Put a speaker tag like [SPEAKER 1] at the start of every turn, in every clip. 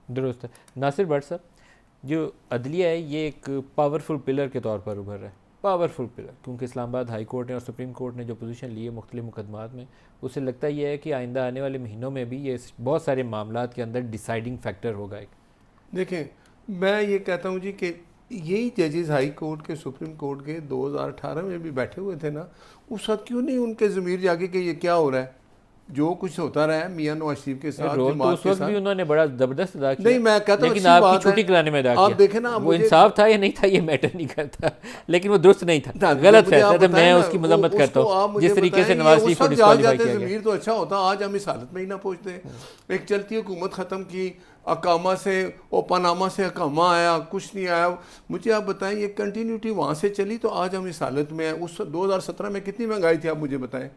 [SPEAKER 1] درست ہے ناصر بٹ صاحب، جو عدلیہ ہے یہ ایک پاورفل پلر کے طور پر ابھر رہا ہے، پاورفل پلر، کیونکہ اسلام آباد ہائی کورٹ نے اور سپریم کورٹ نے جو پوزیشن لی ہے مختلف مقدمات میں، اس سے لگتا یہ ہے کہ آئندہ آنے والے مہینوں میں بھی یہ بہت سارے معاملات کے اندر ڈیسائیڈنگ فیکٹر ہوگا ایک۔
[SPEAKER 2] دیکھیں میں یہ کہتا ہوں جی کہ یہی ججز ہائی کورٹ کے سپریم کورٹ کے 2018 میں بھی بیٹھے ہوئے تھے نا، اس وقت کیوں نہیں ان کے ضمیر جاگے کہ یہ کیا ہو رہا ہے، جو کچھ ہوتا رہا ہے میاں نواز شریف کے ساتھ،
[SPEAKER 1] رول تو
[SPEAKER 2] جماعت
[SPEAKER 1] اس
[SPEAKER 2] کے
[SPEAKER 1] وقت
[SPEAKER 2] ساتھ۔
[SPEAKER 1] بھی انہوں نے بڑا زبردست ادا کیا،
[SPEAKER 2] نہیں میں کہتا ہوں
[SPEAKER 1] لیکن
[SPEAKER 2] اچھی
[SPEAKER 1] آپ کی
[SPEAKER 2] بات ہے،
[SPEAKER 1] چھٹی کرانے میں ادا کیا،
[SPEAKER 2] آپ دیکھیں نا
[SPEAKER 1] وہ انصاف تھا یا نہیں تھا یہ میٹر نہیں کرتا، لیکن وہ درست نہیں تھا، غلط
[SPEAKER 2] مجھے آپ
[SPEAKER 1] فیصلہ تھا، میں
[SPEAKER 2] بتائیں نا،
[SPEAKER 1] اس کی مذمت کرتا
[SPEAKER 2] آپ
[SPEAKER 1] ہوں
[SPEAKER 2] مجھے
[SPEAKER 1] جس طریقے سے
[SPEAKER 2] بتائیں،
[SPEAKER 1] نواز
[SPEAKER 2] یہ
[SPEAKER 1] شریف
[SPEAKER 2] اس
[SPEAKER 1] کو
[SPEAKER 2] وقت جاگ
[SPEAKER 1] ڈسکوالیفائی
[SPEAKER 2] جاتے
[SPEAKER 1] کیا گیا۔
[SPEAKER 2] ضمیر تو اچھا ہوتا، آج ہم اس حالت میں ہی نہ پہنچتے۔ ایک چلتی حکومت ختم کی، اقامہ سے اور پاناما سے اقامہ آیا، کچھ نہیں آیا۔ مجھے آپ بتائیں یہ کنٹینیوٹی وہاں سے چلی تو آج ہم اس حالت میں ہیں۔ اس 2017 میں کتنی مہنگائی تھی آپ مجھے بتائیں،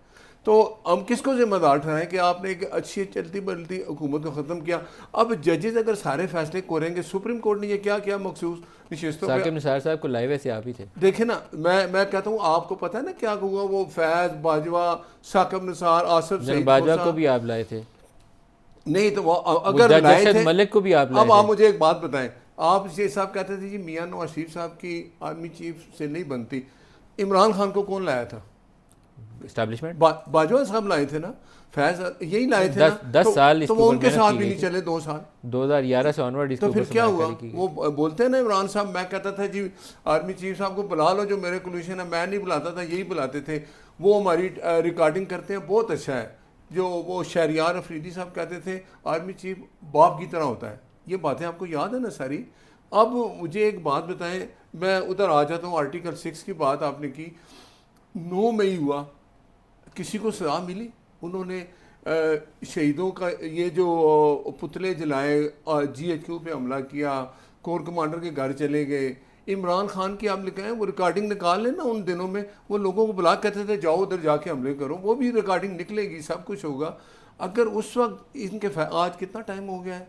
[SPEAKER 2] تو ہم کس کو ذمہ دار ٹھہرائیں کہ آپ نے ایک اچھی چلتی بلتی حکومت کو ختم کیا۔ اب ججز اگر سارے فیصلے کریں گے، سپریم کورٹ نے یہ کیا کیا مخصوص نشستوں پہ،
[SPEAKER 1] ثاقب نثار صاحب کو لائیو ایسے آپ ہی تھے۔
[SPEAKER 2] دیکھیں نا میں کہتا ہوں آپ کو پتہ ہے نا کیا ہوا، وہ فیض باجوہ، ثاقب نثار، آصف
[SPEAKER 1] جنرل
[SPEAKER 2] سعید
[SPEAKER 1] باجوہ
[SPEAKER 2] کھوسہ،
[SPEAKER 1] کو بھی آپ لائے تھے،
[SPEAKER 2] نہیں تو وہ
[SPEAKER 1] وہ
[SPEAKER 2] اگر
[SPEAKER 1] جج
[SPEAKER 2] لائے
[SPEAKER 1] ارشد
[SPEAKER 2] تھے۔
[SPEAKER 1] ملک کو بھی آپ لائے
[SPEAKER 2] اب آپ
[SPEAKER 1] تھے۔
[SPEAKER 2] مجھے ایک بات بتائیں، آپ یہ صاحب کہتے تھے جی میاں نواز شریف صاحب کی آرمی چیف سے نہیں بنتی، عمران خان کو کون لایا تھا؟
[SPEAKER 1] اسٹیبلشمنٹ
[SPEAKER 2] باجوہ صاحب لائے تھے نا، فیض یہی لائے تھے نا،
[SPEAKER 1] 10 سال اس
[SPEAKER 2] تو
[SPEAKER 1] کے
[SPEAKER 2] وہ
[SPEAKER 1] اوپر
[SPEAKER 2] ان کے
[SPEAKER 1] محنت
[SPEAKER 2] ساتھ
[SPEAKER 1] کی
[SPEAKER 2] بھی
[SPEAKER 1] گئی
[SPEAKER 2] نہیں
[SPEAKER 1] تھی،
[SPEAKER 2] چلے 2 سال۔
[SPEAKER 1] 2011 سے آنورڈ اس کے
[SPEAKER 2] تو
[SPEAKER 1] اوپر
[SPEAKER 2] پھر کیا ہوا؟
[SPEAKER 1] کاری کی گئی۔
[SPEAKER 2] وہ بولتے ہیں نا عمران صاحب، میں کہتا تھا جی آرمی چیف صاحب کو بلا لو جو میرے کولوشن ہے، میں نہیں بلاتا تھا، یہی بلاتے تھے، وہ ہماری ریکارڈنگ کرتے ہیں، بہت اچھا ہے۔ جو وہ شہریار افریدی صاحب کہتے تھے آرمی چیف باپ کی طرح ہوتا ہے، یہ باتیں آپ کو یاد ہے نا ساری۔ اب مجھے ایک بات بتائیں، میں ادھر آ جاتا ہوں، آرٹیکل 6 کی بات آپ نے کی، 9 مئی ہوا، کسی کو سزا ملی؟ انہوں نے شہیدوں کا یہ جو پتلے جلائے، جی ایچ کیو پہ حملہ کیا، کور کمانڈر کے گھر چلے گئے۔ عمران خان کی آپ لکھیں وہ ریکارڈنگ نکال لیں نا، ان دنوں میں وہ لوگوں کو بلا کہتے تھے جاؤ ادھر جا کے حملے کرو، وہ بھی ریکارڈنگ نکلے گی، سب کچھ ہوگا۔ اگر اس وقت ان کے آج کتنا ٹائم ہو گیا ہے،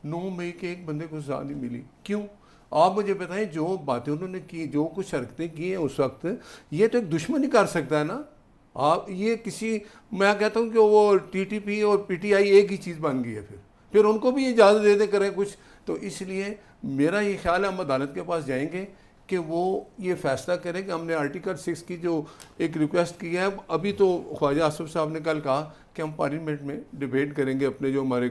[SPEAKER 2] 9 مئی کے ایک بندے کو سزا نہیں ملی، کیوں؟ آپ مجھے بتائیں، جو باتیں انہوں نے کی، جو کچھ حرکتیں کی ہیں اس وقت، یہ تو ایک دشمن ہی کر سکتا ہے نا۔ آپ یہ کسی، میں کہتا ہوں کہ وہ ٹی ٹی پی اور پی ٹی آئی ایک ہی چیز بن گئی ہے، پھر ان کو بھی اجازت دے دیں کریں کچھ۔ تو اس لیے میرا یہ خیال ہے ہم عدالت کے پاس جائیں گے کہ وہ یہ فیصلہ کریں کہ ہم نے آرٹیکل 6 کی جو ایک ریکویسٹ کی ہے، ابھی تو خواجہ آصف صاحب نے کل کہا کہ ہم پارلیمنٹ میں ڈیبیٹ کریں گے، اپنے جو ہمارے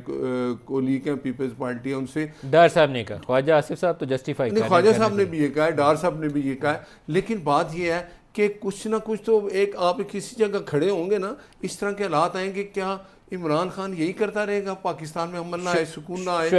[SPEAKER 2] کولیگ ہیں پیپلز پارٹی ہے ان سے۔
[SPEAKER 1] ڈار صاحب نے کہا، خواجہ آصف صاحب تو جسٹیفائی
[SPEAKER 2] نہیں،
[SPEAKER 1] کر
[SPEAKER 2] خواجہ صاحب نے بھی یہ کہا ہے، ڈار صاحب نے بھی یہ کہا ہے، لیکن بات یہ ہے کہ کچھ نہ کچھ تو ایک آپ کسی جگہ کھڑے ہوں گے نا، اس طرح کے حالات آئیں گے، کیا عمران خان یہی کرتا رہے گا، پاکستان میں امن نہ آئے، سکون نہ آئے؟